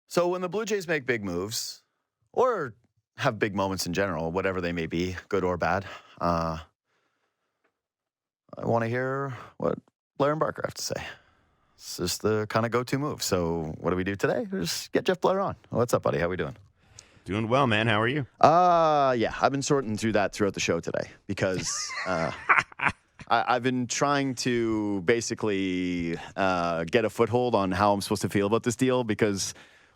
So when the Blue Jays make big moves, or have big moments in general, whatever they may be, good or bad, I want to hear what Blair and Barker have to say. It's just the kind of go-to move. So what do we do today? We just get Jeff Blair on. What's up, buddy? How we doing? Doing well, man. How are you? Yeah, I've been sorting through that throughout the show today because I've been trying to basically get a foothold on how I'm supposed to feel about this deal, because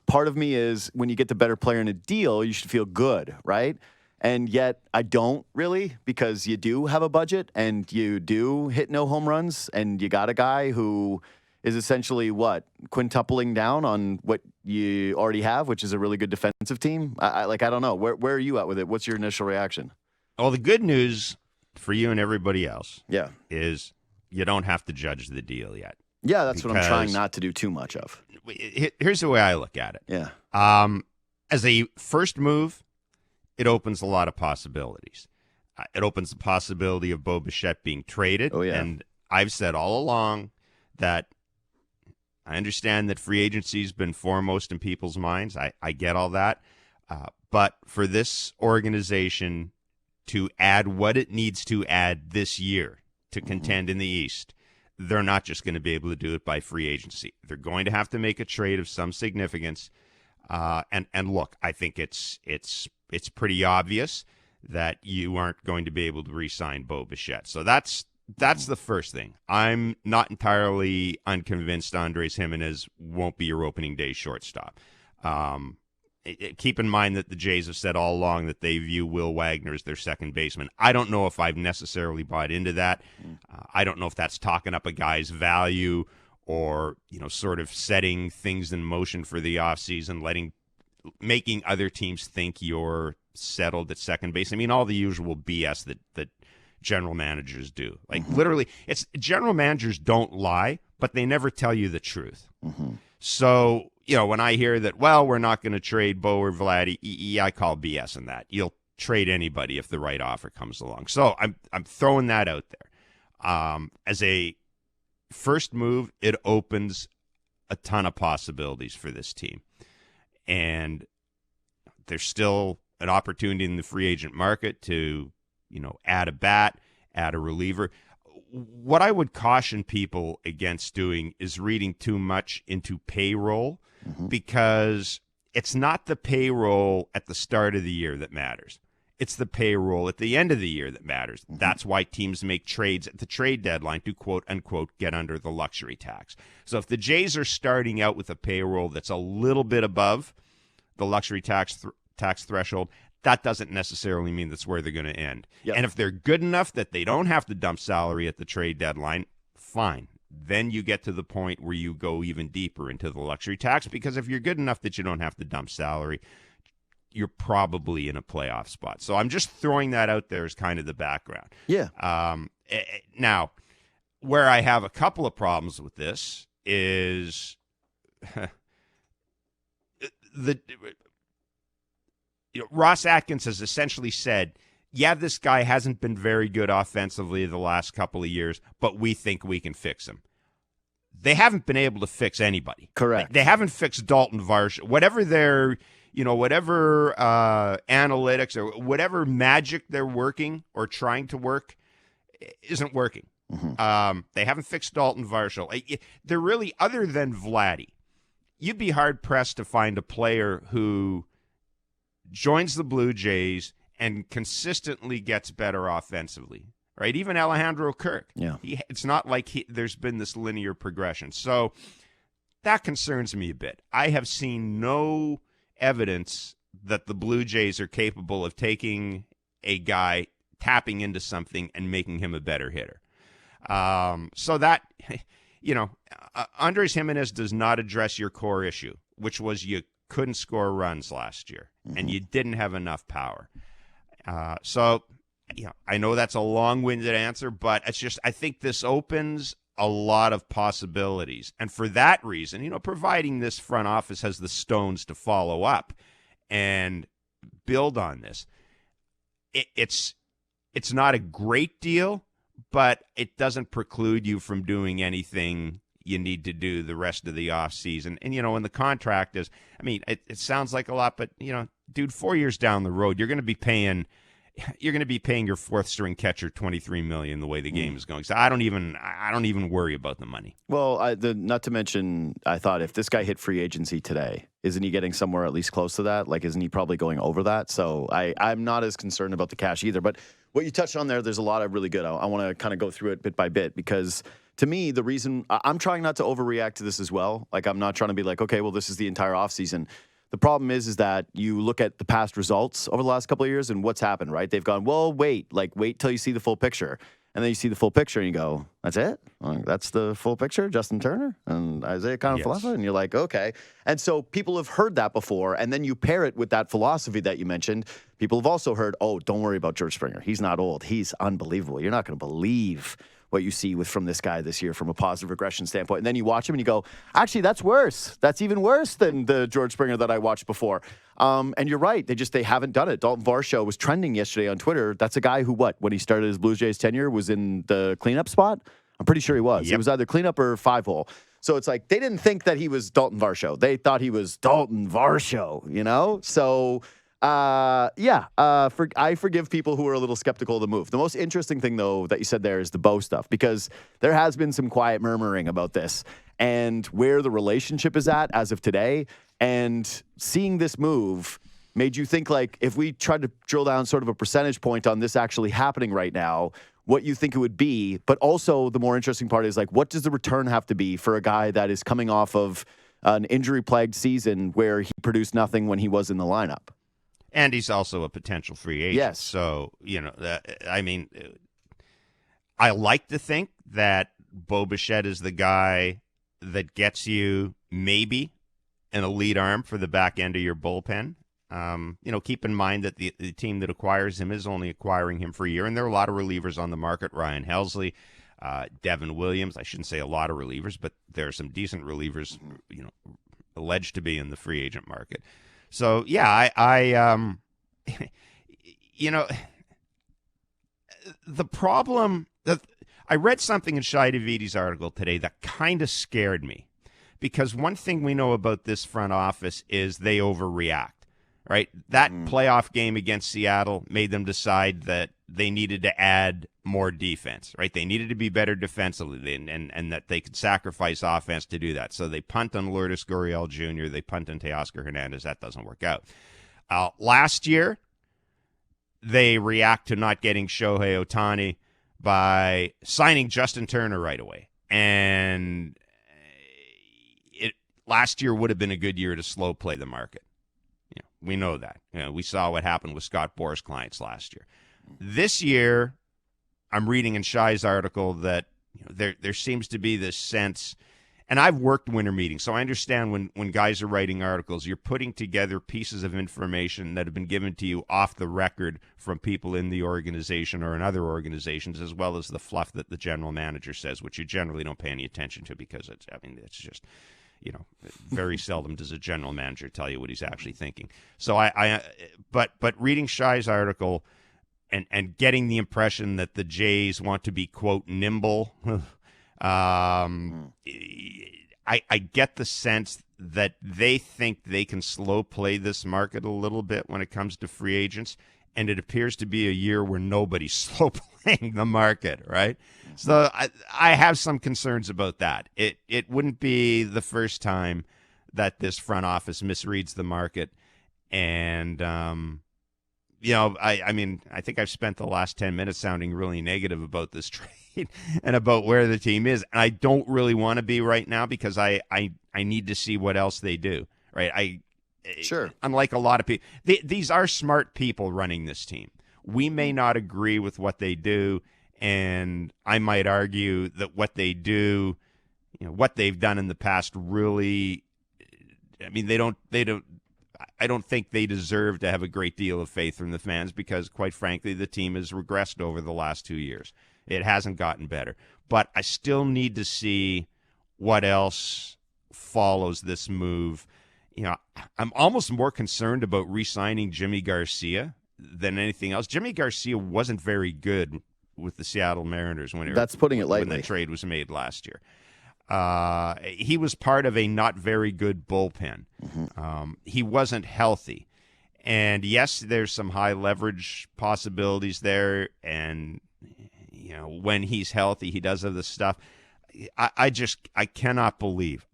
part of me is when you get the better player in a deal, you should feel good, right? And yet I don't really, because you do have a budget and you do hit no home runs, and you got a guy who is essentially quintupling down on what you already have, which is a really good defensive team. I don't know. Where are you at with it? What's your initial reaction? Well, the good news for you and everybody else is you don't have to judge the deal yet. Yeah, that's what I'm trying not to do too much of. Here's the way I look at it. Yeah. As a first move, it opens a lot of possibilities. It opens the possibility of Bo Bichette being traded. Oh, yeah. And I've said all along that I understand that free agency has been foremost in people's minds. I get all that. But for this organization to add what it needs to add this year to contend in the East, they're not just going to be able to do it by free agency. They're going to have to make a trade of some significance. And look, I think it's pretty obvious that you aren't going to be able to re-sign Bo Bichette. So that's the first thing. I'm not entirely unconvinced Andres Giménez won't be your opening day shortstop. Keep in mind that the Jays have said all along that they view Will Wagner as their second baseman. I don't know if I've necessarily bought into that. I don't know if that's talking up a guy's value or, sort of setting things in motion for the offseason, making other teams think you're settled at second base. I mean, all the usual BS that general managers do. Literally, it's general managers don't lie, but they never tell you the truth. So, when I hear that, we're not going to trade Bo or Vlad, I call BS in that. You'll trade anybody if the right offer comes along. So I'm throwing that out there. As a first move, it opens a ton of possibilities for this team. And there's still an opportunity in the free agent market to, add a bat, add a reliever. What I would caution people against doing is reading too much into payroll, because it's not the payroll at the start of the year that matters. It's the payroll at the end of the year that matters. That's why teams make trades at the trade deadline to, quote unquote, get under the luxury tax. So if the Jays are starting out with a payroll that's a little bit above the luxury tax threshold, that doesn't necessarily mean that's where they're going to end. Yep. And if they're good enough that they don't have to dump salary at the trade deadline, fine. Then you get to the point where you go even deeper into the luxury tax, because if you're good enough that you don't have to dump salary, you're probably in a playoff spot. So I'm just throwing that out there as kind of the background. Yeah. Now, where I have a couple of problems with this is Ross Atkins has essentially said, this guy hasn't been very good offensively the last couple of years, but we think we can fix him. They haven't been able to fix anybody. Correct. They haven't fixed Daulton Varsho. Whatever their, whatever analytics or whatever magic they're working or trying to work isn't working. They haven't fixed Daulton Varsho. They're really, other than Vladdy, you'd be hard-pressed to find a player who joins the Blue Jays and consistently gets better offensively, right? Even Alejandro Kirk. Yeah. It's not like there's been this linear progression. So that concerns me a bit. I have seen no evidence that the Blue Jays are capable of taking a guy, tapping into something, and making him a better hitter. So that, Andres Giménez does not address your core issue, which was you couldn't score runs last year, and you didn't have enough power. So I know that's a long-winded answer, but it's just, I think this opens a lot of possibilities. And for that reason, providing this front office has the stones to follow up and build on this, it's not a great deal, but it doesn't preclude you from doing anything, you need to do the rest of the offseason. And, and the contract is, it sounds like a lot, but, dude, 4 years down the road, you're going to be paying your fourth string catcher $23 million the way the game is going. So I don't even worry about the money. Well, not to mention, I thought if this guy hit free agency today, isn't he getting somewhere at least close to that? Like, isn't he probably going over that? So I'm not as concerned about the cash either. But what you touched on there's a lot of really good. I want to kind of go through it bit by bit because to me, the reason I'm trying not to overreact to this as well. Like, I'm not trying to be like, okay, well, this is the entire offseason. The problem is that you look at the past results over the last couple of years and what's happened, right? They've gone, well, wait till you see the full picture. And then you see the full picture and you go, that's it? That's the full picture? Justin Turner and Isaiah Kiner-Falefa? And you're like, okay. And so people have heard that before, and then you pair it with that philosophy that you mentioned. People have also heard, oh, don't worry about George Springer. He's not old. He's unbelievable. You're not going to believe what you see from this guy this year from a positive regression standpoint. And then you watch him and you go, actually, that's worse. That's even worse than the George Springer that I watched before. And you're right. They haven't done it. Daulton Varsho was trending yesterday on Twitter. That's a guy who, when he started his Blue Jays tenure, was in the cleanup spot. I'm pretty sure he was. Yep. It was either cleanup or 5-hole. So it's like they didn't think that he was Daulton Varsho. They thought he was Daulton Varsho, So... I forgive people who are a little skeptical of the move. The most interesting thing, though, that you said there is the Bo stuff, because there has been some quiet murmuring about this and where the relationship is at as of today. And seeing this move made you think, like, if we tried to drill down sort of a percentage point on this actually happening right now, what you think it would be. But also the more interesting part is, like, what does the return have to be for a guy that is coming off of an injury-plagued season where he produced nothing when he was in the lineup? And he's also a potential free agent. Yes. So, I like to think that Bo Bichette is the guy that gets you maybe an elite arm for the back end of your bullpen. Keep in mind that the team that acquires him is only acquiring him for a year, and there are a lot of relievers on the market. Ryan Helsley, Devin Williams. I shouldn't say a lot of relievers, but there are some decent relievers, alleged to be in the free agent market. So, yeah, the problem that I read something in Shai Davidi's article today that kind of scared me, because one thing we know about this front office is they overreact, right? That playoff game against Seattle made them decide that they needed to add more defense, right? They needed to be better defensively and that they could sacrifice offense to do that. So they punt on Lourdes Gurriel Jr., they punt on Teoscar Hernandez. That doesn't work out. Last year, they react to not getting Shohei Ohtani by signing Justin Turner right away. And last year would have been a good year to slow play the market. We know that. We saw what happened with Scott Boras' clients last year. This year, I'm reading in Shai's article that there seems to be this sense, and I've worked winter meetings, so I understand when guys are writing articles, you're putting together pieces of information that have been given to you off the record from people in the organization or in other organizations, as well as the fluff that the general manager says, which you generally don't pay any attention to because it's just, very seldom does a general manager tell you what he's actually thinking. So but reading Shai's article and getting the impression that the Jays want to be, quote, nimble, I get the sense that they think they can slow play this market a little bit when it comes to free agents, and it appears to be a year where nobody's slow playing the market, right? So I have some concerns about that. It wouldn't be the first time that this front office misreads the market, and I think I've spent the last 10 minutes sounding really negative about this trade and about where the team is. And I don't really want to be right now because I need to see what else they do, right? Sure. Unlike a lot of people, these are smart people running this team. We may not agree with what they do, and I might argue that what they do, what they've done in the past really, I don't think they deserve to have a great deal of faith from the fans because, quite frankly, the team has regressed over the last 2 years. It hasn't gotten better. But I still need to see what else follows this move. I'm almost more concerned about re-signing Yimi Garcia than anything else. Yimi Garcia wasn't very good with the Seattle Mariners when that's putting it lightly. When the trade was made last year. he was part of a not very good bullpen. He wasn't healthy. And yes, there's some high leverage possibilities there. And, when he's healthy, he does have the stuff. I cannot believe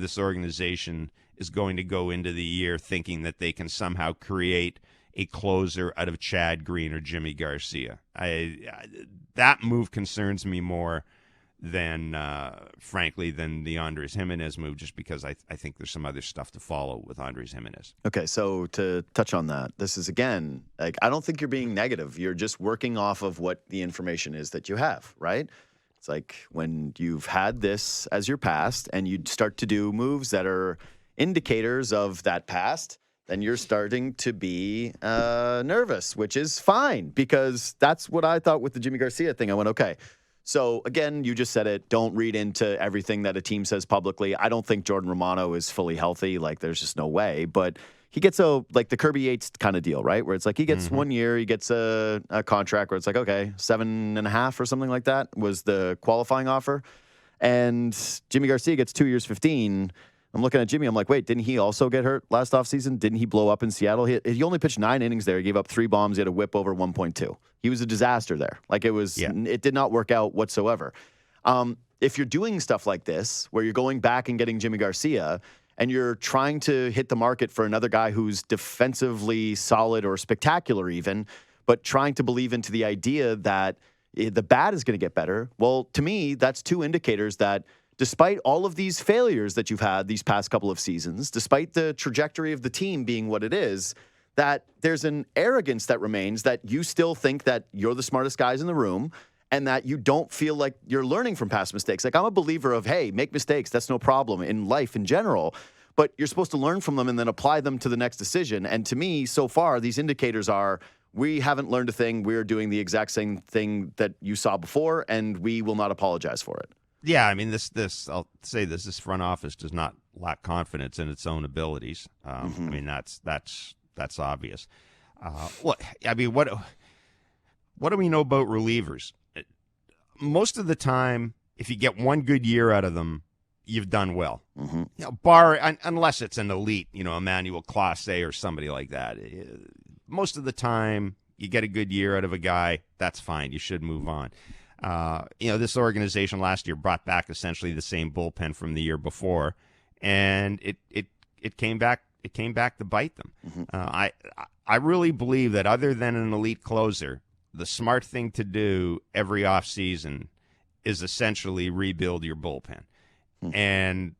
this organization is going to go into the year thinking that they can somehow create a closer out of Chad Green or Yimi Garcia. That move concerns me more than, frankly, than the Andres Giménez move, just because I think there's some other stuff to follow with Andres Giménez. Okay, so to touch on that, this is, again, I don't think you're being negative. You're just working off of what the information is that you have, right? It's like when you've had this as your past and you start to do moves that are indicators of that past, then you're starting to be nervous, which is fine, because that's what I thought with the Yimi Garcia thing. I went, okay. So, again, you just said it. Don't read into everything that a team says publicly. I don't think Jordan Romano is fully healthy. There's just no way. But he gets the Kirby Yates kind of deal, right? Where it's he gets 1 year, he gets a contract where it's okay, 7.5 or something like that was the qualifying offer. And Yimi Garcia gets 2 years, 15. I'm looking at Jimmy. I'm like, wait, didn't he also get hurt last offseason? Didn't he blow up in Seattle? He only pitched 9 innings there. He gave up 3 bombs. He had a whip over 1.2. He was a disaster there. It did not work out whatsoever. If you're doing stuff like this, where you're going back and getting Yimi Garcia, and you're trying to hit the market for another guy who's defensively solid or spectacular even, but trying to believe into the idea that the bat is going to get better, well, to me, that's 2 indicators that despite all of these failures that you've had these past couple of seasons, despite the trajectory of the team being what it is, that there's an arrogance that remains, that you still think that you're the smartest guys in the room and that you don't feel like you're learning from past mistakes. I'm a believer of, hey, make mistakes. That's no problem in life in general. But you're supposed to learn from them and then apply them to the next decision. And to me, so far, these indicators are, we haven't learned a thing. We're doing the exact same thing that you saw before, and we will not apologize for it. Yeah, I mean, I'll say this front office does not lack confidence in its own abilities. I mean, that's obvious. What do we know about relievers? Most of the time, if you get one good year out of them, you've done well. Unless it's an elite, Emmanuel Clase or somebody like that. Most of the time, you get a good year out of a guy, that's fine. You should move on. This organization last year brought back essentially the same bullpen from the year before, and it came back. It came back to bite them. I really believe that other than an elite closer, the smart thing to do every offseason is essentially rebuild your bullpen. And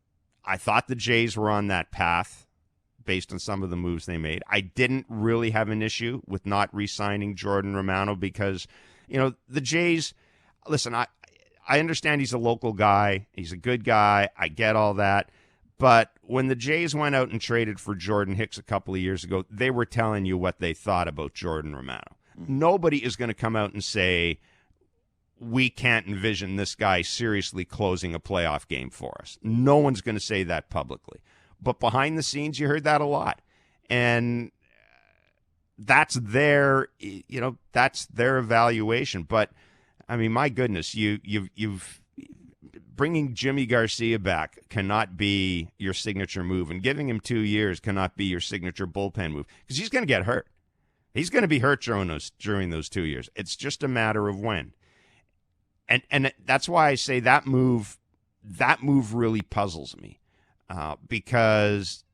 I thought the Jays were on that path based on some of the moves they made. I didn't really have an issue with not re-signing Jordan Romano because, the Jays, listen, I understand he's a local guy. He's a good guy. I get all that. But when the Jays went out and traded for Jordan Hicks a couple of years ago, they were telling you what they thought about Jordan Romano. Nobody is going to come out and say, we can't envision this guy seriously closing a playoff game for us. No one's going to say that publicly. But behind the scenes, you heard that a lot. And that's their evaluation. But, I mean, my goodness, you've bringing Yimi Garcia back cannot be your signature move, and giving him 2 years cannot be your signature bullpen move because he's going to get hurt. He's going to be hurt during those 2 years. It's just a matter of when. And that's why I say that move really puzzles me because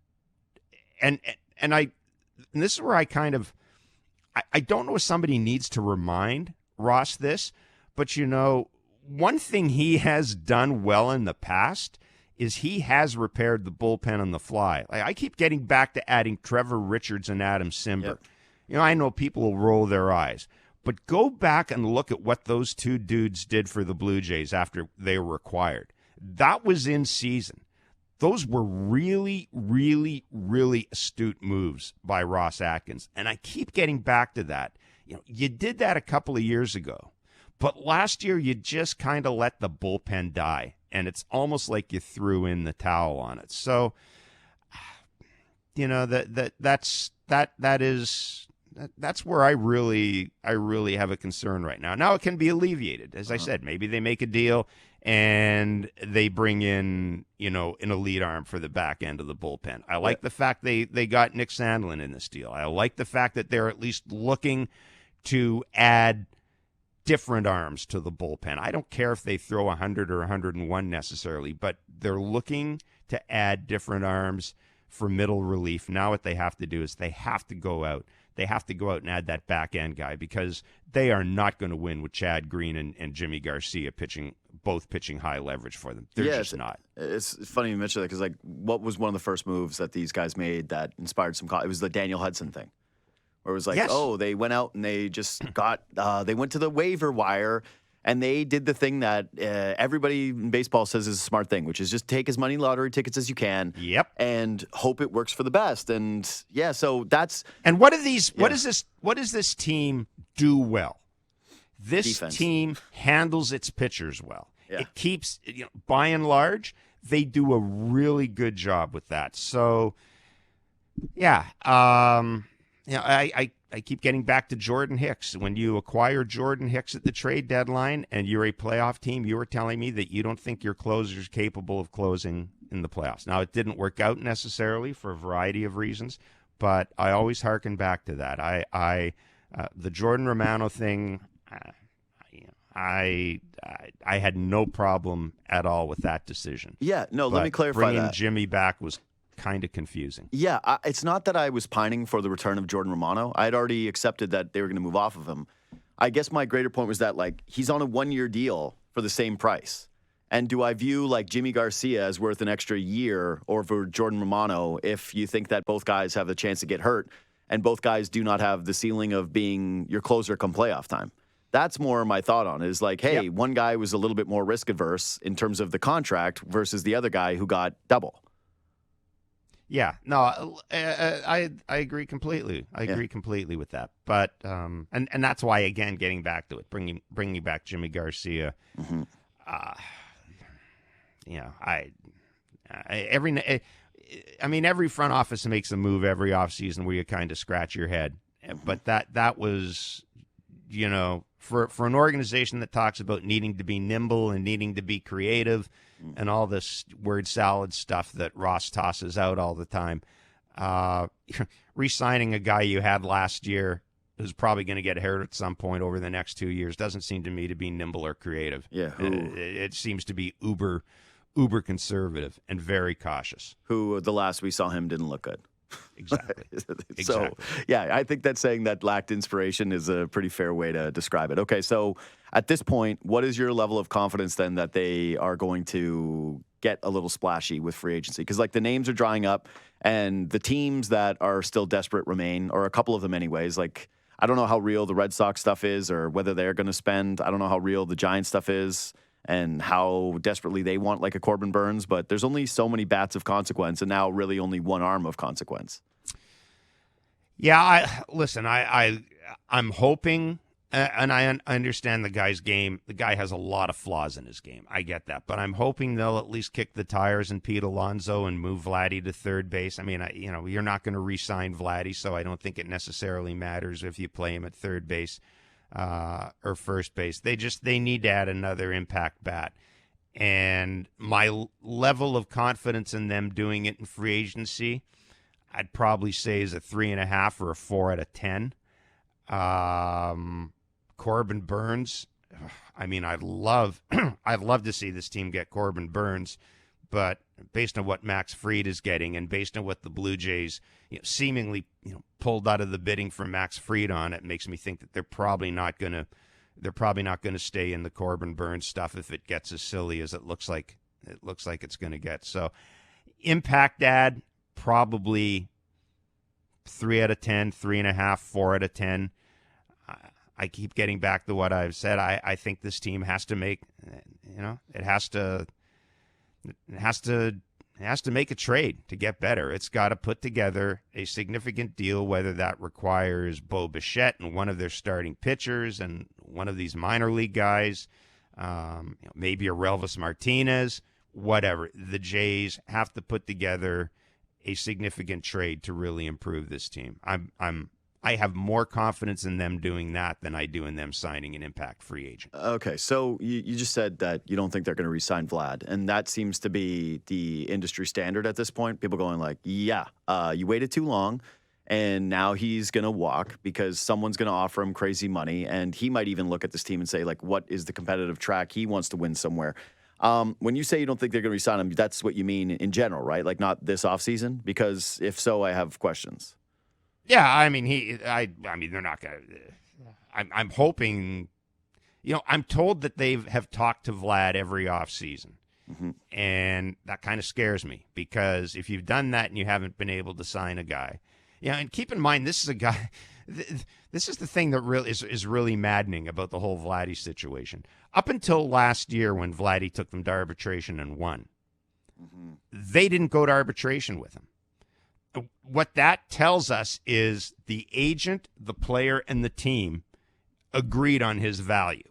and this is where I kind of I don't know if somebody needs to remind Ross this, but one thing he has done well in the past is he has repaired the bullpen on the fly. I keep getting back to adding Trevor Richards and Adam Simber. Yep. I know people will roll their eyes, but go back and look at what those 2 dudes did for the Blue Jays after they were acquired. That was in season. Those were really, really, really astute moves by Ross Atkins. And I keep getting back to that. You did that a couple of years ago. But last year, you just kind of let the bullpen die, and it's almost like you threw in the towel on it. So, that's where I really have a concern right now. Now it can be alleviated, as I said. Maybe they make a deal, and they bring in, an elite arm for the back end of the bullpen. I like the fact they got Nick Sandlin in this deal. I like the fact that they're at least looking to add different arms to the bullpen. I don't care if they throw 100 or 101 necessarily, but they're looking to add different arms for middle relief. Now what they have to do is they have to go out. They have to go out and add that back end guy, because they are not going to win with Chad Green and Yimi Garcia both pitching high leverage for them. They're just not. It's funny you mention that, because what was one of the first moves that these guys made that inspired some? It was the Daniel Hudson thing, where it was like, they went out and they just got they went to the waiver wire. And they did the thing that everybody in baseball says is a smart thing, which is just take as many lottery tickets as you can. Yep. And hope it works for the best. And so that's. And what does this team do well? This Defense. team handles its pitchers well. Yeah. It keeps, by and large, they do a really good job with that. So, I keep getting back to Jordan Hicks. When you acquire Jordan Hicks at the trade deadline and you're a playoff team, you were telling me that you don't think your closer is capable of closing in the playoffs. Now, it didn't work out necessarily for a variety of reasons, but I always hearken back to that. The Jordan Romano thing, I had no problem at all with that decision. Yeah, no, let me clarify bringing that. Jimmy back was kind of confusing. Yeah, it's not that I was pining for the return of Jordan Romano. I had already accepted that they were going to move off of him. I guess my greater point was that, he's on a one-year deal for the same price. And do I view, Yimi Garcia as worth an extra year over Jordan Romano if you think that both guys have a chance to get hurt and both guys do not have the ceiling of being your closer come playoff time? That's more my thought on it, is one guy was a little bit more risk-averse in terms of the contract versus the other guy who got double. Yeah, no, I agree completely. I agree completely with that. But and that's why, again, getting back to it, bringing back Yimi Garcia. Mm-hmm. Every front office makes a move every offseason where you kind of scratch your head. But that was, for an organization that talks about needing to be nimble and needing to be creative and all this word salad stuff that Ross tosses out all the time, re-signing a guy you had last year who's probably going to get hurt at some point over the next 2 years doesn't seem to me to be nimble or creative. Yeah, it seems to be uber conservative and very cautious. Who the last we saw him didn't look good. Exactly. So, I think that saying that lacked inspiration is a pretty fair way to describe it. Okay, so at this point, what is your level of confidence then that they are going to get a little splashy with free agency? Because the names are drying up, and the teams that are still desperate remain, or a couple of them anyways. I don't know how real the Red Sox stuff is, or whether they're going to spend. I don't know how real the Giants stuff is, and how desperately they want a Corbin Burns, but there's only so many bats of consequence, and now really only one arm of consequence. Yeah, I'm hoping, and I understand the guy's game. The guy has a lot of flaws in his game. I get that, but I'm hoping they'll at least kick the tires and Pete Alonso and move Vladdy to third base. I mean, you're not going to re-sign Vladdy, so I don't think it necessarily matters if you play him at third base or first base. They need to add another impact bat. And my level of confidence in them doing it in free agency, I'd probably say is a 3.5 or a 4 out of 10. Corbin Burns, I'd love to see this team get Corbin Burns, but based on what Max Fried is getting and based on what the Blue Jays seemingly pulled out of the bidding for Max Fried on, it makes me think that they're probably not going to stay in the Corbin Burns stuff if it gets as silly as it looks like it's going to get. So impact ad, probably 3 out of 10, 3.5, 4 out of 10. I keep getting back to what I've said. I think this team has to make, it has to make a trade to get better. It's got to put together a significant deal, whether that requires Bo Bichette and one of their starting pitchers and one of these minor league guys, maybe a Relvis Martinez, whatever. The Jays have to put together a significant trade to really improve this team. I'm I have more confidence in them doing that than I do in them signing an impact free agent. Okay, so you just said that you don't think they're going to re-sign Vlad, and that seems to be the industry standard at this point. People going like, yeah, you waited too long, and now he's going to walk because someone's going to offer him crazy money, and he might even look at this team and say, like, what is the competitive track? He wants to win somewhere. When you say you don't think they're going to re-sign him, that's what you mean in general, right? Like not this offseason? Because if so, I have questions. Yeah, I mean, they're not going to. I'm hoping, I'm told that they have talked to Vlad every offseason. Mm-hmm. And that kind of scares me because if you've done that and you haven't been able to sign a guy, and keep in mind, this is a guy, this is the thing that really is really maddening about the whole Vladdy situation. Up until last year when Vladdy took them to arbitration and won, they didn't go to arbitration with him. What that tells us is the agent, the player, and the team agreed on his value.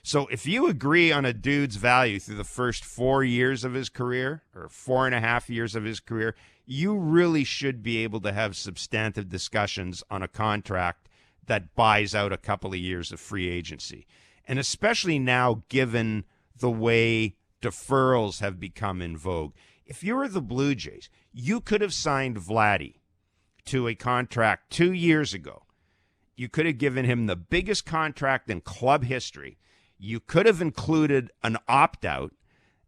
So if you agree on a dude's value through the first 4 years of his career or 4.5 years of his career, you really should be able to have substantive discussions on a contract that buys out a couple of years of free agency. And especially now, given the way deferrals have become in vogue. If you were the Blue Jays, you could have signed Vladdy to a contract 2 years ago. You could have given him the biggest contract in club history. You could have included an opt-out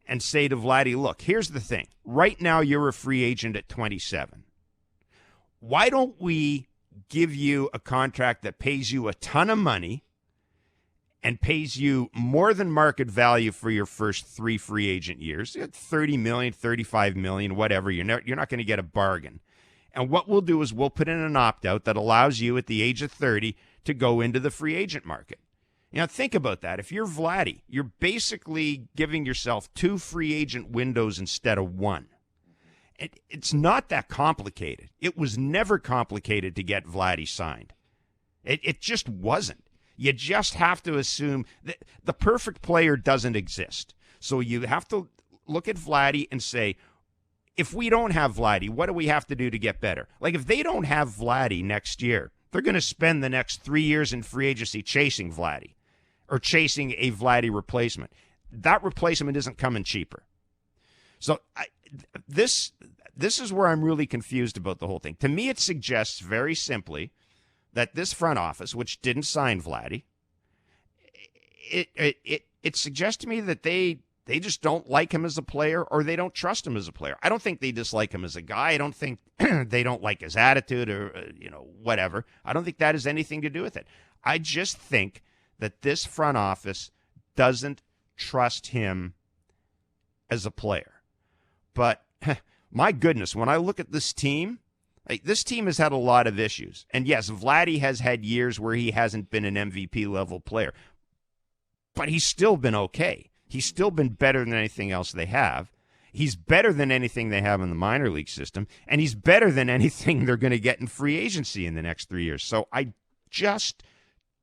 and say to Vladdy, look, here's the thing. Right now, you're a free agent at 27. Why don't we give you a contract that pays you a ton of money and pays you more than market value for your first 3 free agent years, $30 million, $35 million, whatever. You're not going to get a bargain. And what we'll do is we'll put in an opt-out that allows you at the age of 30 to go into the free agent market. Think about that. If you're Vladdy, you're basically giving yourself 2 free agent windows instead of 1. It's not that complicated. It was never complicated to get Vladdy signed. It just wasn't. You just have to assume that the perfect player doesn't exist. So you have to look at Vladdy and say, if we don't have Vladdy, what do we have to do to get better? Like if they don't have Vladdy next year, they're going to spend the next 3 years in free agency chasing Vladdy or chasing a Vladdy replacement. That replacement isn't coming cheaper. So this is where I'm really confused about the whole thing. To me, it suggests very simply that this front office, which didn't sign Vladdy, it suggests to me that they just don't like him as a player or they don't trust him as a player. I don't think they dislike him as a guy. I don't think they don't like his attitude or, whatever. I don't think that has anything to do with it. I just think that this front office doesn't trust him as a player. But my goodness, when I look at this team has had a lot of issues. And yes, Vladdy has had years where he hasn't been an MVP level player, but he's still been okay. He's still been better than anything else they have. He's better than anything they have in the minor league system, and he's better than anything they're going to get in free agency in the next 3 years. So I just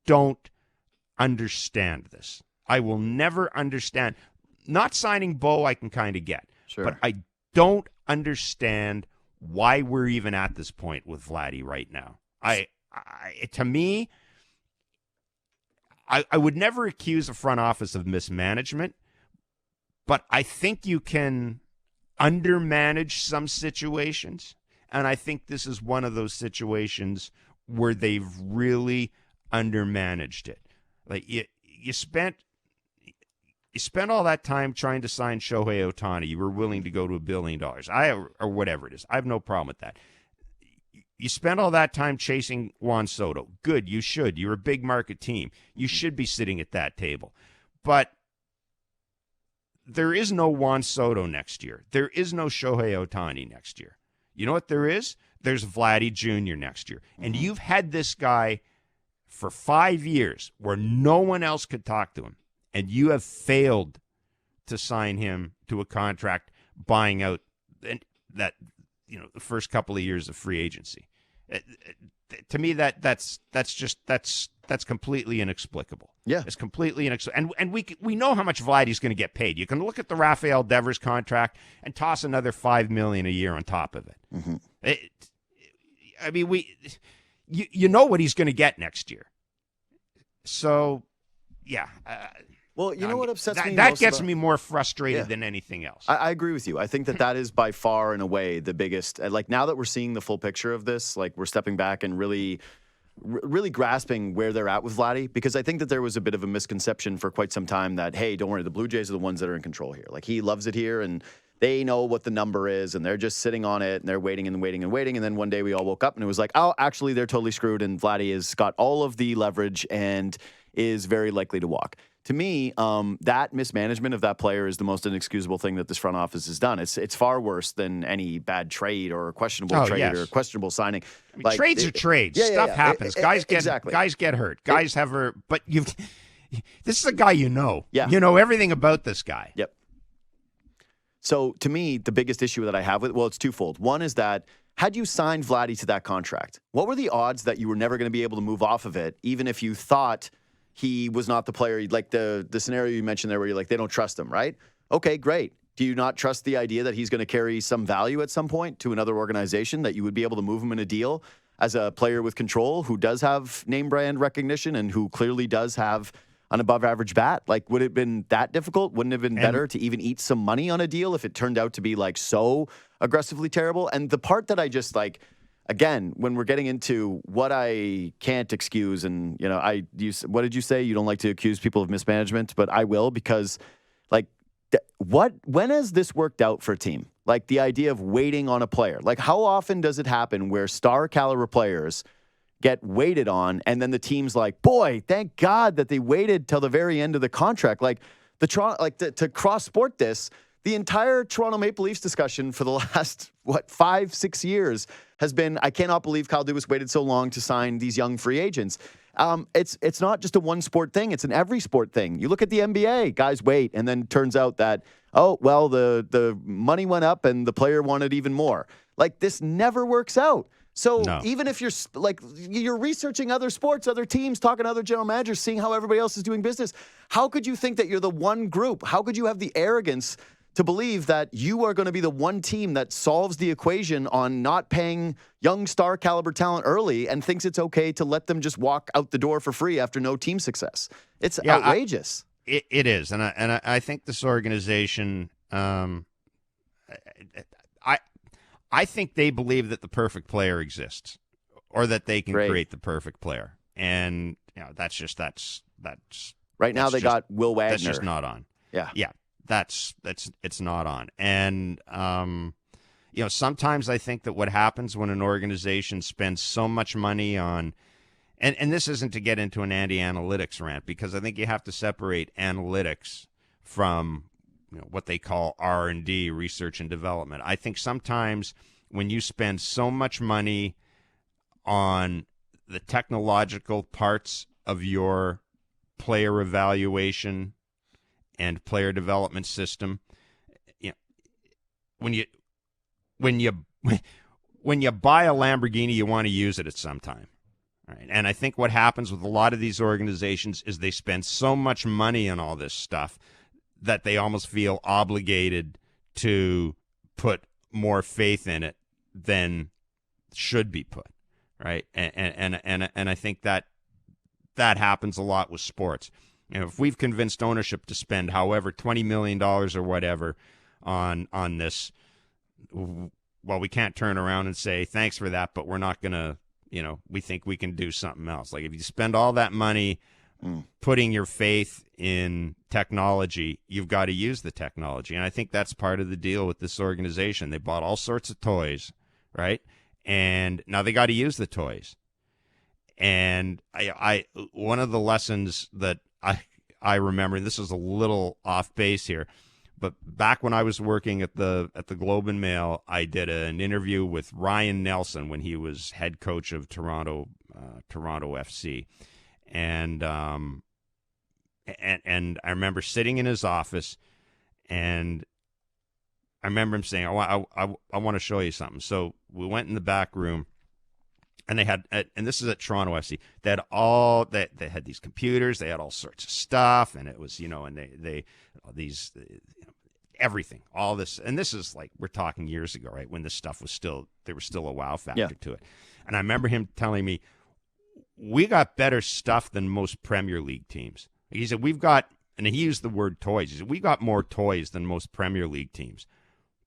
don't understand this. I will never understand. Not signing Bo, I can kind of get. Sure. But I don't understand why we're even at this point with Vladdy right now. To me, I would never accuse a front office of mismanagement, but I think you can undermanage some situations, and I think this is one of those situations where they've really undermanaged it. Like you spent all that time trying to sign Shohei Ohtani. You were willing to go to $1 billion, or whatever it is. I have no problem with that. You spent all that time chasing Juan Soto. Good, you should. You're a big market team. You should be sitting at that table. But there is no Juan Soto next year. There is no Shohei Ohtani next year. You know what there is? There's Vladdy Jr. next year. And you've had this guy for 5 years where no one else could talk to him. And you have failed to sign him to a contract buying out that the first couple of years of free agency. To me, that's completely inexplicable. Yeah, it's completely inexplicable. And we know how much Vladdy's going to get paid. You can look at the Rafael Devers contract and toss another $5 million a year on top of it. Mm-hmm. you know what he's going to get next year. So, yeah. Well, you know what upsets me that most gets about- me more frustrated than anything else. I agree with you. I think that is by far, in a way, the biggest. Like, now that we're seeing the full picture of this, like, we're stepping back and really grasping where they're at with Vladdy, because I think that there was a bit of a misconception for quite some time that, hey, don't worry, the Blue Jays are the ones that are in control here. Like, he loves it here, and they know what the number is, and they're just sitting on it, and they're waiting and waiting and waiting. And then one day we all woke up, and it was like, oh, actually, they're totally screwed, and Vladdy has got all of the leverage and is very likely to walk. To me, that mismanagement of that player is the most inexcusable thing that this front office has done. It's far worse than any bad trade or questionable trade or questionable signing. I mean, trades are trades. Stuff happens. Guys get hurt. Guys have her. But this is a guy you know. Yeah. You know everything about this guy. Yep. So to me, the biggest issue that I have with it's twofold. One is that had you signed Vladdy to that contract, what were the odds that you were never going to be able to move off of it, even if you thought he was not the player, like the scenario you mentioned there where you're like, they don't trust him, right? Okay, great. Do you not trust the idea that he's going to carry some value at some point to another organization, that you would be able to move him in a deal as a player with control who does have name brand recognition and who clearly does have an above average bat? Like, would it have been that difficult? Wouldn't it have been better to even eat some money on a deal if it turned out to be like so aggressively terrible? And the part that I just like, again, when we're getting into what I can't excuse, and, you know, what did you say? You don't like to accuse people of mismanagement, but I will, because, like, when has this worked out for a team? Like, the idea of waiting on a player. Like, how often does it happen where star caliber players get waited on, and then the team's like, boy, thank God that they waited till the very end of the contract? Like, to cross-sport this, the entire Toronto Maple Leafs discussion for the last, 5-6 years has been, I cannot believe Kyle Dubas waited so long to sign these young free agents. It's not just a one sport thing. It's an every sport thing. You look at the NBA, guys wait, and then turns out that, oh, well, the money went up and the player wanted even more. Like, this never works out. So even if you're researching other sports, other teams, talking to other general managers, seeing how everybody else is doing business, how could you think that you're the one group? How could you have the arrogance to believe that you are going to be the one team that solves the equation on not paying young star caliber talent early and thinks it's okay to let them just walk out the door for free after no team success? It's outrageous. It is. And I think this organization, I think they believe that the perfect player exists, or that they can create the perfect player. And, you know, that's right now they got Will Wagner. That's just not on. Yeah. It's not on. And, you know, sometimes I think that what happens when an organization spends so much money on, and this isn't to get into an anti-analytics rant, because I think you have to separate analytics from, you know, what they call R&D, research and development. I think sometimes when you spend so much money on the technological parts of your player evaluation and player development system, you know, when you buy a Lamborghini, you want to use it at some time. Right? And I think what happens with a lot of these organizations is they spend so much money on all this stuff that they almost feel obligated to put more faith in it than should be put, right? And I think that happens a lot with sports. You know, if we've convinced ownership to spend however $20 million or whatever on this, well, we can't turn around and say thanks for that, but we're not going to, you know, we think we can do something else. Like, if you spend all that money putting your faith in technology, you've got to use the technology. And I think that's part of the deal with this organization. They bought all sorts of toys, right? And now they got to use the toys. And I one of the lessons that I remember, and this is a little off base here, but back when I was working at the Globe and Mail, I did an interview with Ryan Nelson when he was head coach of Toronto FC. And I remember sitting in his office, and I remember him saying, I want to show you something. So we went in the back room, and they had, and this is at Toronto FC, they had these computers, they had all sorts of stuff, and it was, you know, and they these, you know, everything, all this, and this is like, we're talking years ago, right, when this stuff was still, there was still a wow factor to it. And I remember him telling me, we got better stuff than most Premier League teams. He said, we've got, and he used the word toys. He said, we got more toys than most Premier League teams,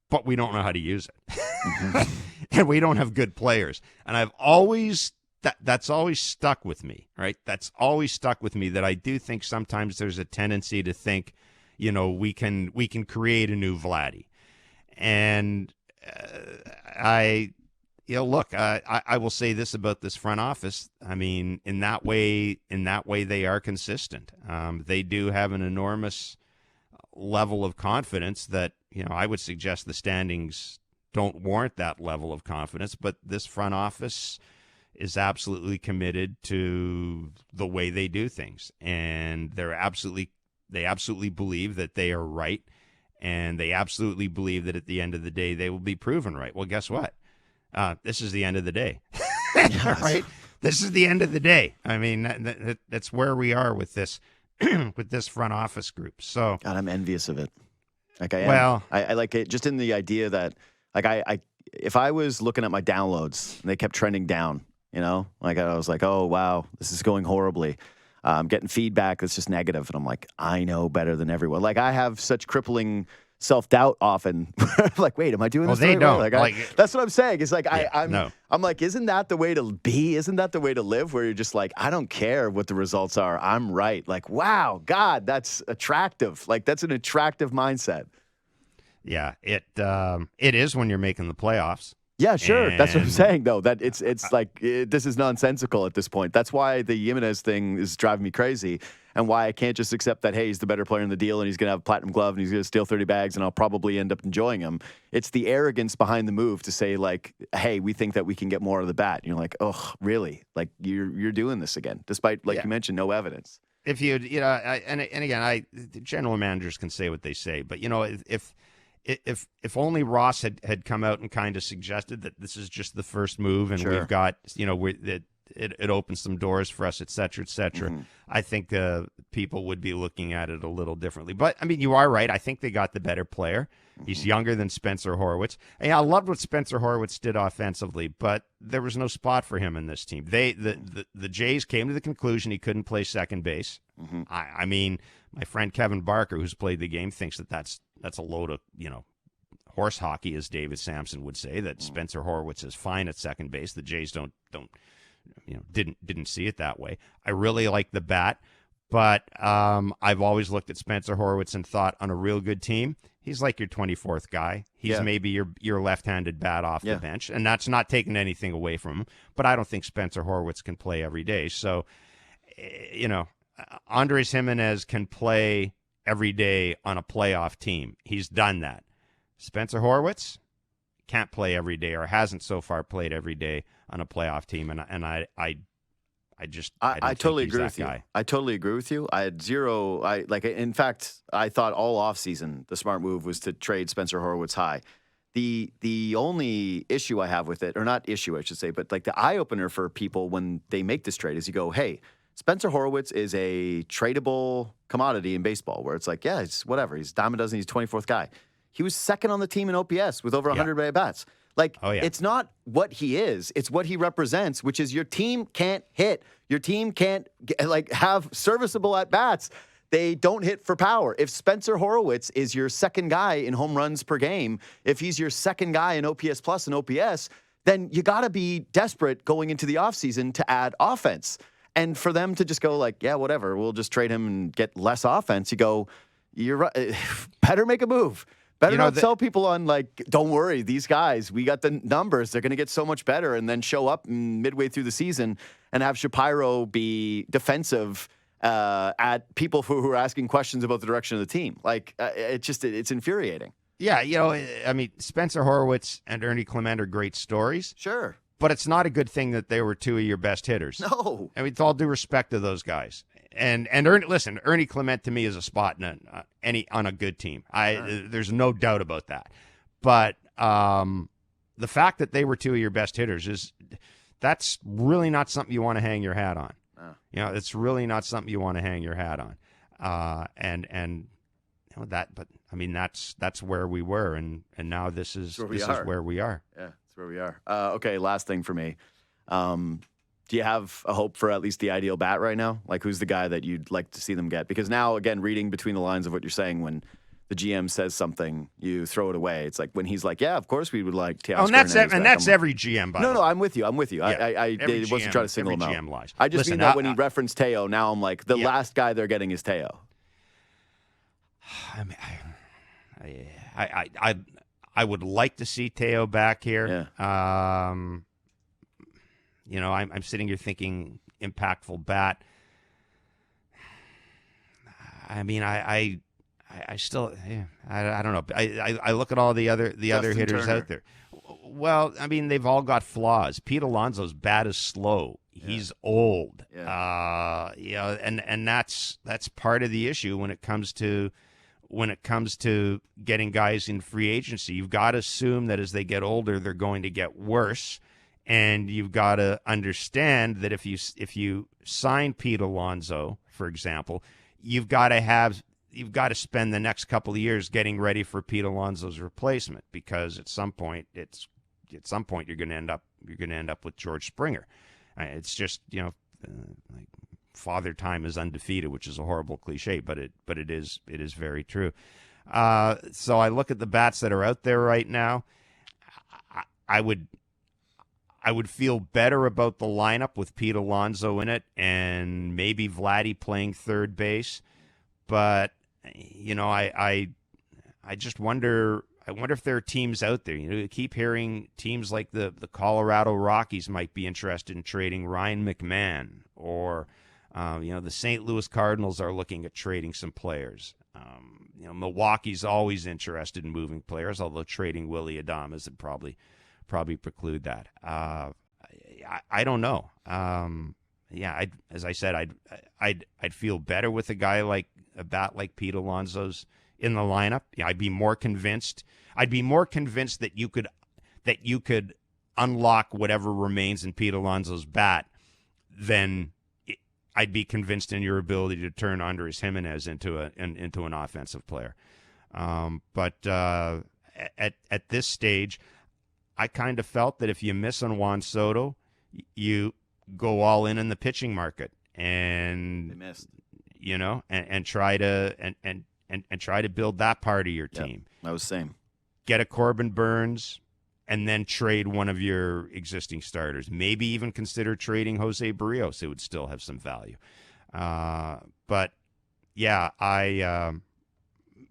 but we don't know how to use it. And we don't have good players. And I've always, that's always stuck with me, right? That's always stuck with me, that I do think sometimes there's a tendency to think, we can create a new Vladdy. And I will say this about this front office. I mean, in that way, they are consistent. They do have an enormous level of confidence that, I would suggest the standings don't warrant that level of confidence, but this front office is absolutely committed to the way they do things. And they absolutely believe that they are right. And they absolutely believe that at the end of the day, they will be proven right. Well, guess what? This is the end of the day, right? This is the end of the day. I mean, that's where we are with this, with this front office group. So, God, I'm envious of it. Like I am. Well, I like it just in the idea that, like, if I was looking at my downloads and they kept trending down, like I was like, oh wow, this is going horribly. I'm getting feedback that's just negative, and I'm like, I know better than everyone. Like I have such crippling self-doubt often. Like, wait, am I doing this the right way? Like, that's what I'm saying. It's like I'm like, isn't that the way to be? Isn't that the way to live? Where you're just like, I don't care what the results are. I'm right. Like, wow, God, that's attractive. Like, that's an attractive mindset. Yeah, it is when you're making the playoffs. Yeah, sure. That's what I'm saying, though. That it's like this is nonsensical at this point. That's why the Giménez thing is driving me crazy, and why I can't just accept that, hey, he's the better player in the deal, and he's going to have a platinum glove, and he's going to steal 30 bags, and I'll probably end up enjoying him. It's the arrogance behind the move to say, like, hey, we think that we can get more out of the bat. And you're like, oh, really? Like, you're doing this again, despite, like you mentioned, no evidence. If you, and again, the general managers can say what they say, but, if only Ross had come out and kind of suggested that this is just the first move, and we've got, it opens some doors for us, et cetera, I think people would be looking at it a little differently. But, I mean, you are right. I think they got the better player. He's younger than Spencer Horwitz. And I loved what Spencer Horwitz did offensively, but there was no spot for him in this team. The Jays came to the conclusion he couldn't play second base. I mean, my friend Kevin Barker, who's played the game, thinks that's a load of, horse hockey, as David Sampson would say, that Spencer Horwitz is fine at second base. The Jays didn't see it that way. I really like the bat, but I've always looked at Spencer Horwitz and thought, on a real good team, he's like your 24th guy. He's maybe your left-handed bat off the bench, and that's not taking anything away from him. But I don't think Spencer Horwitz can play every day. So, Andres Giménez can play every day on a playoff team. He's done that. Spencer Horwitz can't play every day, or hasn't so far played every day on a playoff team, and I totally agree with you. I totally agree with you. I had zero. In fact, I thought all offseason the smart move was to trade Spencer Horwitz high. The only issue I have with it, or not issue, I should say, but like the eye opener for people when they make this trade is you go, hey, Spencer Horwitz is a tradable commodity in baseball, where it's like, yeah, it's whatever. He's dime a dozen. He's 24th guy. He was second on the team in OPS with over 100 at-bats. Like, it's not what he is. It's what he represents, which is your team can't hit. Your team can't, have serviceable at-bats. They don't hit for power. If Spencer Horwitz is your second guy in home runs per game, if he's your second guy in OPS plus and OPS, then you got to be desperate going into the offseason to add offense. And for them to just go like, yeah, whatever, we'll just trade him and get less offense, you go, you're right. Better make a move. Better not tell people on, like, don't worry, these guys, we got the numbers. They're going to get so much better, and then show up midway through the season and have Shapiro be defensive at people who are asking questions about the direction of the team. Like, it's infuriating. Yeah, I mean, Spencer Horwitz and Ernie Clement are great stories. Sure. But it's not a good thing that they were two of your best hitters. No. I mean, with all due respect to those guys. And Ernie Clement to me is a spot on a good team. There's no doubt about that. But the fact that they were two of your best hitters that's really not something you want to hang your hat on. It's really not something you want to hang your hat on. But I mean that's where we were, and now this is where we are. Yeah, that's where we are. Okay, last thing for me. Do you have a hope for at least the ideal bat right now? Like, who's the guy that you'd like to see them get? Because now, again, reading between the lines of what you're saying, when the GM says something, you throw it away. It's like when he's like, "Yeah, of course we would like Teoscar." That's every GM. No, I'm with you. Yeah, I wasn't trying to single him out. GM lies. I just mean that when he referenced Teo, now I'm like, the last guy they're getting is Teo. I mean, I would like to see Teo back here. Yeah. You know, I'm sitting here thinking impactful bat. I mean, I still, I don't know. I look at all the other hitters out there. Well, I mean, they've all got flaws. Pete Alonso's bat is slow. He's old. Yeah. You know, and that's part of the issue when it comes to getting guys in free agency. You've got to assume that as they get older, they're going to get worse. And you've got to understand that if you sign Pete Alonso, for example, you've got to spend the next couple of years getting ready for Pete Alonso's replacement, because at some point you're going to end up with George Springer. It's just, you know, like Father Time is undefeated, which is a horrible cliche, but it is very true. So I look at the bats that are out there right now. I would feel better about the lineup with Pete Alonso in it and maybe Vladdy playing third base. But, you know, I just wonder. I wonder if there are teams out there. You know, you keep hearing teams like the Colorado Rockies might be interested in trading Ryan McMahon, or you know, the St. Louis Cardinals are looking at trading some players. You know, Milwaukee's always interested in moving players, although trading Willie Adames would probably preclude that. I don't know. As I said, I'd feel better with a bat like Pete Alonso's in the lineup. Yeah, I'd be more convinced that you could unlock whatever remains in Pete Alonso's bat than I'd be convinced in your ability to turn Andres Giménez into an offensive player. But at this stage, I kind of felt that if you miss on Juan Soto, you go all in the pitching market and They missed. You know, and try to try to build that part of your team. I was same. Get a Corbin Burns, and then trade one of your existing starters. Maybe even consider trading Jose Barrios. It would still have some value. But yeah,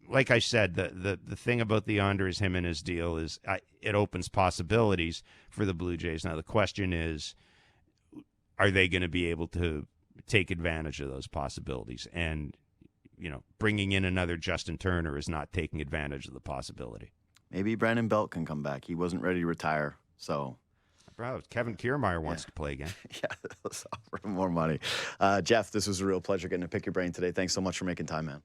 like I said, the thing about the Andres Giménez deal is it opens possibilities for the Blue Jays. Now the question is, are they going to be able to take advantage of those possibilities? And, you know, bringing in another Justin Turner is not taking advantage of the possibility. Maybe Brandon Belt can come back. He wasn't ready to retire, so. Bro, Kevin Kiermaier wants to play again. Yeah, let's offer him more money. Jeff, this was a real pleasure getting to pick your brain today. Thanks so much for making time, man.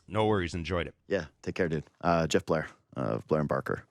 No worries. Enjoyed it. Yeah, take care, dude. Jeff Blair of Blair and Barker.